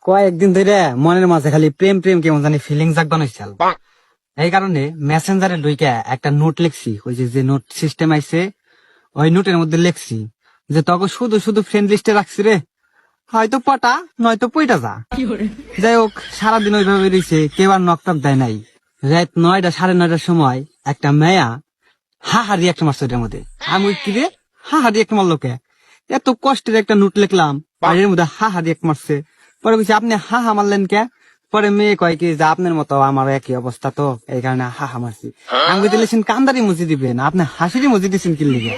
কয়েকদিন ধরে মনের মাঝে খালি প্রেম প্রেম কেমন জানি ফিলিং জাগবান হয়েছিল। এই কারণে মেসেঞ্জারে ঢুকে একটা নোট লিখছি, ওই যে নোট সিস্টেম আইছে ওই নোটের মধ্যে লিখছি যে তোকে শুধু শুধু ফ্রেন্ড লিস্টে রাখছি রে, হয়তো পটা নয়তো পইটা যা। যাই হোক, সারাদিন ওইভাবে রয়েছে, কেউ আর নক টক দেয় নাই। রাত 9টা 9:30টার সময় একটা মেয়া হাহারি একটা মারছে ওইটার মধ্যে। আমি কি রে হাহারি একটা মারলো কে? এত কষ্টের একটা নোট লিখলাম আর এর মধ্যে হাহারি এক মারছে। পরে বলছি আপনি হাহা মারলেন কে? পরে মেয়ে কয় কি যে আপনার মতো আমার একই অবস্থা, তো এই কারণে হাহা মারছি। আমি দিলেছেন কান্দারি মুজি দিবেন, আপনি হাসিরি মুজি দিচ্ছেন কি লিগে?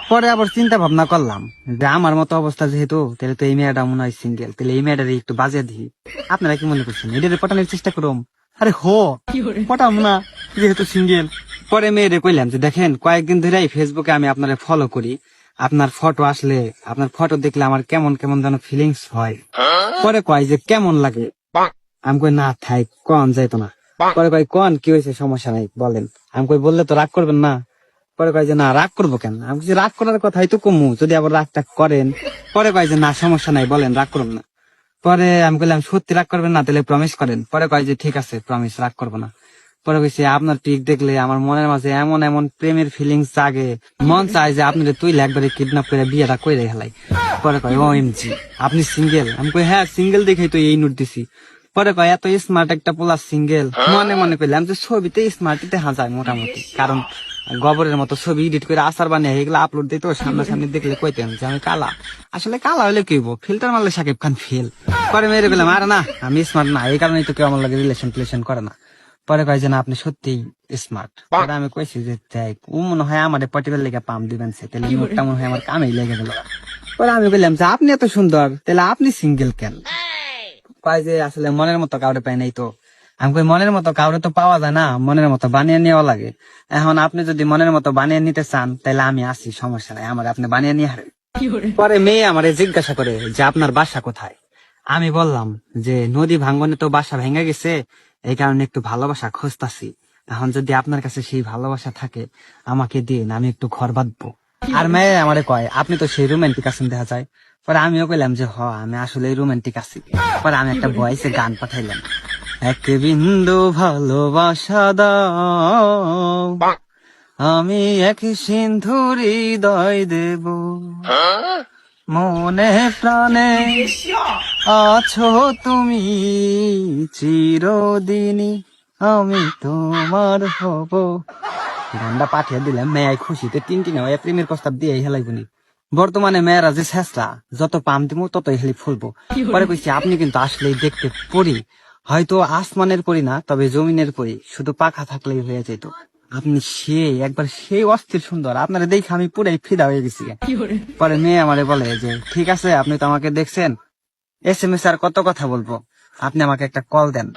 পরে আবার চিন্তা ভাবনা করলাম যে আমার মতো অবস্থা যেহেতু, তাহলে তো এই মেয়েটা মনে হয় সিঙ্গেল, তাহলে এই মেয়েটারে একটু বাজিয়ে দিই। আপনারা কি মনে করছেন এটারে পটানোর চেষ্টা করুম? আরে হো পটাম না, যেহেতু সিঙ্গেল। পরে মেয়েরে কইলাম যে দেখেন, কয়েকদিন ধরে ফেসবুকে আমি আপনারে ফলো করি, আপনার ফটো আসলে, আপনার ফটো দেখলে আমার কেমন কেমন যেন ফিলিংস হয়। পরে কয় যে কেমন লাগে? আমি কই না থাই, কন যাইতো না। পরে কয় কন কি হয়েছে, সমস্যা নাই বলেন। আমি কই বললে তো রাগ করবেন না? পরে কয় যে না রাগ করবো কেন? আমি কইছি রাগ করার কথাই তো কমু, যদি আবার রাগটা করেন। পরে কয় যে না সমস্যা নাই বলেন, রাগ করব না। পরে আমি কইলাম সত্যি রাগ করবেন না, তাহলে প্রমিস করেন। পরে কয় যে ঠিক আছে প্রমিস, রাগ করবো না। পরে কইছে আপনার পিক দেখলে আমার মনের মাঝে এমন এমন প্রেমের ফিলিংস জাগে, মন চায় যে আপনাদের তুই একবারে কিডন্যাপ করে বিয়েটা কইরে হেলাই। পরে কয় ও এমজি আপনি সিঙ্গেল? আমি কই হ্যাঁ সিঙ্গেল দেখেই তো এই নোট দিছি। পরে কয় এত স্মার্ট একটা পোলা সিঙ্গেল? মনে মনে কইলাম যে ছবিতে স্মার্ট দেখা যায় মোটামুটি, কারণ গোবরের মতো ছবি এডিট করে আসার বানিয়ে এগুলো আপলোড দিত, সামনাসামনি দেখলে কইতেন যে আমি কালা। আসলে কালা হলে কি হইব, ফিল্টার মারলে শাকিব খান ফেল। পরে মেরে গেলাম আর না আমি স্মার্ট না, এই কারণেই তো কেউ আমার লাগে রিলেশন টিলেশন করে না। পরে কয় যে না আপনি সত্যি স্মার্ট। পরে আমি কইছি যে দেখ ও মনে হয় আমার পার্টিকুলার লেগে পাম দিবেন সে, তাহলে নোটটা মনে হয় আমার কামেই লেগে গেল। পরে আমি বললাম যে আপনি এত সুন্দর, তাহলে আপনি সিঙ্গেল কেন? কয় যে আসলে মনের মতো কাউরে পাই নাই তো। আমি কই মনের মতো কাউরে তো পাওয়া যায় না, মনের মতো বানিয়ে নেওয়া লাগে। এখন আপনি যদি মনের মতো বানিয়ে নিতে চান তাহলে আমি আসি, সমস্যা নাই, আমার আপনি বানিয়ে নিয়ে হারেন। পরে মেয়ে আমারে জিজ্ঞাসা করে যে আপনার বাসা কোথায়? আমি বললাম যে নদী ভাঙ্গনে তো বাসা ভেঙে গেছে, এই কারণে একটু ভালোবাসা খুঁজতাছি। এখন যদি আপনার কাছে সেই ভালোবাসা থাকে আমাকে দিন, আমি একটু ঘর বাঁধবো। আর মেয়ে আমারে কয় আপনি তো সেই রোমান্টিক আছেন দেখা যায়। পরে আমিও কইলাম যে হ আমি আসলে রোমান্টিক আছি। পরে আমি একটা ভয়েসে গান পাঠাইলাম, এক বিন্দু ভালোবাসা দাও, আমি এক সিন্ধুর হৃদয় দেব, মনে প্রাণে আছো তুমি চিরদিনই, আমি তোমার হব। গানটা পাঠিয়ে দিলাম, মেয়ে খুশিতে টিনটিনে হয়ে প্রেমের প্রস্তাব দিয়ে হেলাইবনি। বর্তমানে মেয়েরা যে শেষরা, যত পাম দিব ততই হেলি ফুলবো। পরে কইছি আপনি কিন্তু আসলেই দেখতে পরি, হয়তো আসমানের পরি না, তবে জমিনের পরি, শুধু পাখা থাকলেই হয়ে যেত। আপনি সেই একবার সেই অস্থির সুন্দর, আপনারা দেখে আমি পুরাই ফিদা হয়ে গেছি। পরে মেয়ে আমারে বলে যে ঠিক আছে আপনি তো আমাকে দেখছেন, SMS আর কত কথা বলবো, আপনি আমাকে একটা কল দেন।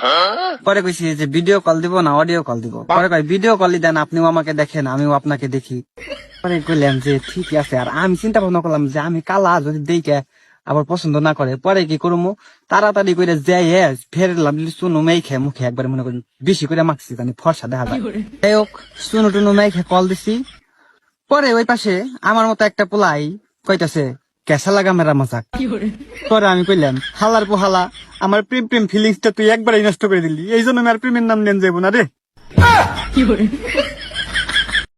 পরে কইছি যে ভিডিও কল দিব না অডিও কল দিব? পরে কয় ভিডিও কলই দেন, আপনিও আমাকে দেখেন আমিও আপনাকে দেখি। পরে কইলাম যে ঠিক আছে। আর আমি চিন্তা ভাবনা করলাম যে আমি কালা, যদি দেখে আবার পছন্দ না করে পরে কি করবো, তাড়াতাড়ি করে যাই ফের লাভলি চুনো মেখে মুখে একবার মনে করি বেশি করে মাখছি জানি ফর্সা দেখা যায়। যাই হোক চুনো টুনো মেখে কল দিছি। পরে ওই পাশে আমার মতো একটা পোলাই কইতাছে কেসা লাগা মেরা মজাক। পরে আমি কইলাম হালার পোহালা, আমার প্রেম প্রেম ফিলিংসটা তুই একবারই নষ্ট করে দিলি, এই জন্য আমি আর প্রেমের নাম নেন যাবো না রে।